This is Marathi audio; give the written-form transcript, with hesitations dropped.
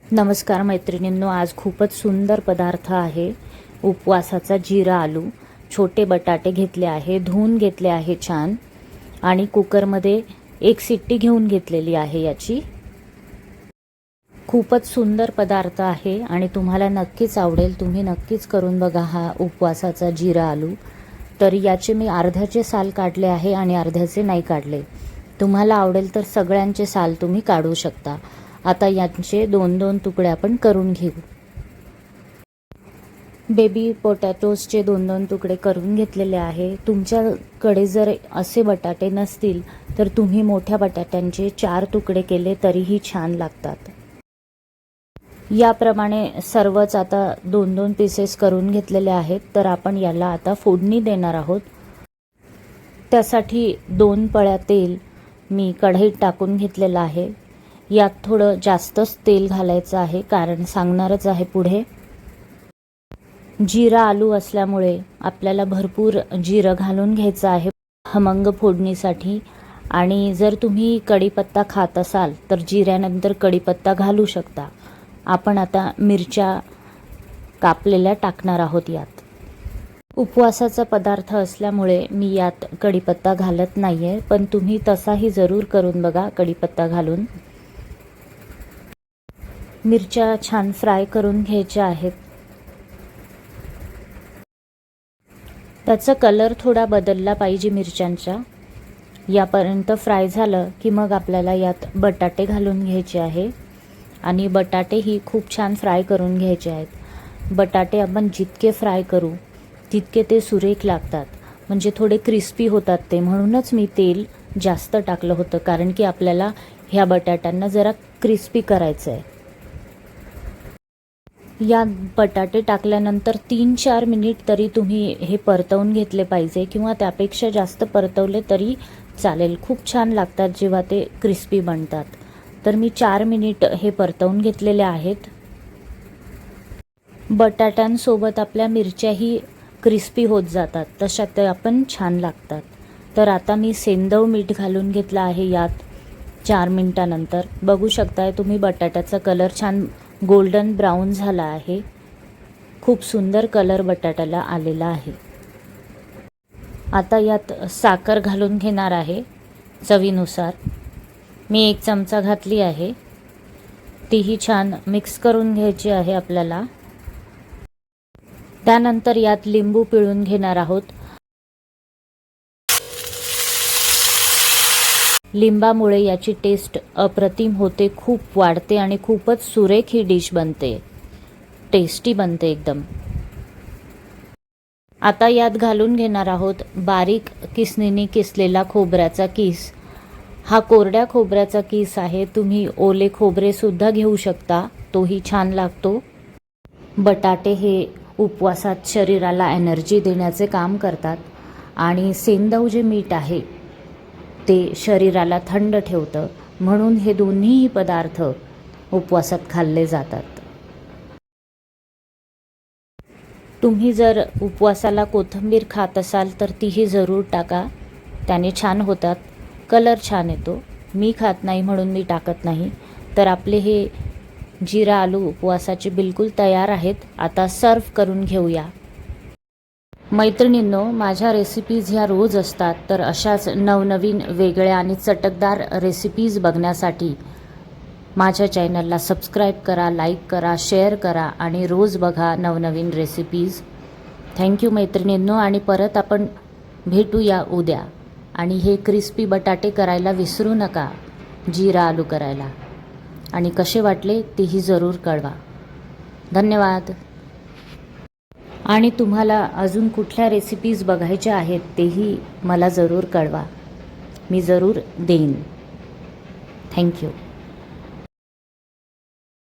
नमस्कार मैत्रिणींनो, आज खूपच सुंदर पदार्थ आहे उपवासाचा जिरा आलू। छोटे बटाटे घेतले आहे, धुवून घेतले आहे छान आणि कुकरमध्ये एक शिट्टी घेऊन घेतलेली आहे याची। खूपच सुंदर पदार्थ आहे आणि तुम्हाला नक्कीच आवडेल। तुम्ही नक्कीच करून बघा हा उपवासाचा जिरा आलू। तर याचे मी अर्ध्याचे साल काढले आहे आणि अर्ध्याचे नाही काढले। तुम्हाला आवडेल तर सगळ्यांचे साल तुम्ही काढू शकता। आता यांचे दोन दोन तुकडे आपण करून घेऊ। बेबी पोटॅटोजचे दोन दोन तुकडे करून घेतलेले आहे। तुमच्याकडे जर असे बटाटे नसतील तर तुम्ही मोठ्या बटाट्यांचे 4 तुकडे केले तरीही छान लागतात। याप्रमाणे सर्वच आता दोन दोन पीसेस करून घेतलेले आहेत। तर आपण याला आता फोडणी देणार आहोत। त्यासाठी 2 पळ्या तेल मी कढईत टाकून घेतलेलं आहे। यात थोडं जास्तच तेल घालायचं आहे, कारण सांगणारच आहे पुढे। जिरा आलू असल्यामुळे आपल्याला भरपूर जिरं घालून घ्यायचं आहे खमंग फोडणीसाठी। आणि जर तुम्ही कढीपत्ता खात असाल तर जिऱ्यानंतर कढीपत्ता घालू शकता। आपण आता मिरच्या कापलेल्या टाकणार आहोत यात। उपवासाचा पदार्थ असल्यामुळे मी यात कढीपत्ता घालत नाहीये, पण तुम्ही तसाही जरूर करून बघा कढीपत्ता घालून। मिरच्या छान फ्राय करून घ्यायच्या आहेत। त्याचा कलर थोडा बदलला पाहिजे मिरच्यांचा। यापर्यंत फ्राय झालं की मग आपल्याला यात बटाटे घालून घ्यायचे आहे आणि बटाटे ही खूप छान फ्राय करून घ्यायचे आहेत। बटाटे आपण जितके फ्राय करू तितके ते सुरेख लागतात, म्हणजे थोडे क्रिस्पी होतात ते। म्हणूनच मी तेल जास्त टाकलं होतं, कारण की आपल्याला ह्या बटाट्यांना जरा क्रिस्पी करायचं आहे। या बटाटे टाकल्यानंतर 3-4 मिनिट तरी तुम्ही हे परतवून घेतले पाहिजे, किंवा त्यापेक्षा जास्त परतवले तरी चालेल। खूप छान लागतात जेव्हा ते क्रिस्पी बनतात। तर मी 4 मिनिट हे परतवून घेतलेले आहेत। बटाट्यांसोबत आपल्या मिरच्याही क्रिस्पी होत जातात, तशा त्या पण छान लागतात। तर आता मी सेंदव मीठ घालून घेतलं आहे यात 4 मिनिटानंतर। बघू शकताय तुम्ही बटाट्याचा कलर छान गोल्डन ब्राउन झाला आहे। खूप सुंदर कलर बटाट्याला आलेला आहे। आता यात साखर घालून घेणार आहे चवीनुसार। मी 1 चमचा घातली आहे। तीही छान मिक्स करून घ्यायची आहे आपल्याला। त्यानंतर यात लिंबू पिळून घेणार आहोत। लिंबामुळे याची टेस्ट अप्रतिम होते, खूप वाढते आणि खूपच सुरेख ही डिश बनते, टेस्टी बनते एकदम। आता यात घालून घेणार आहोत बारीक किसणीने किसलेला खोबऱ्याचा किस। हा कोरड्या खोबऱ्याचा किस आहे, तुम्ही ओले खोबरे सुद्धा घेऊ शकता, तोही छान लागतो। बटाटे हे उपवासात शरीराला एनर्जी देण्याचे काम करतात आणि सेंदव जे मीठ आहे ते शरीराला थंड ठेवतं, म्हणून हे दोन्हीही पदार्थ उपवासात खाल्ले जातात। तुम्ही जर उपवासाला कोथिंबीर खात असाल तर तीही जरूर टाका, त्याने छान होतात, कलर छान येतो। मी खात नाही म्हणून मी टाकत नाही। तर आपले हे जिरा आलू उपवासाचे बिलकुल तयार आहेत। आता सर्व करून घेऊया। मैत्रिणींनो, माझ्या रेसिपीज ह्या रोज असतात, तर अशाच नवनवीन वेगळ्या आणि चटकदार रेसिपीज बघण्यासाठी माझ्या चॅनलला सबस्क्राईब करा, लाईक करा, शेअर करा आणि रोज बघा नवनवीन रेसिपीज। थँक्यू मैत्रिणींनो, आणि परत आपण भेटूया उद्या। आणि हे क्रिस्पी बटाटे करायला विसरू नका, जिरा आलू करायला। आणि कसे वाटले तेही जरूर कळवा। धन्यवाद। आणि तुम्हाला अजून कुठल्या रेसिपीज बघायच्या आहेत तेही मला जरूर कळवा, मी जरूर देईन। थँक्यू।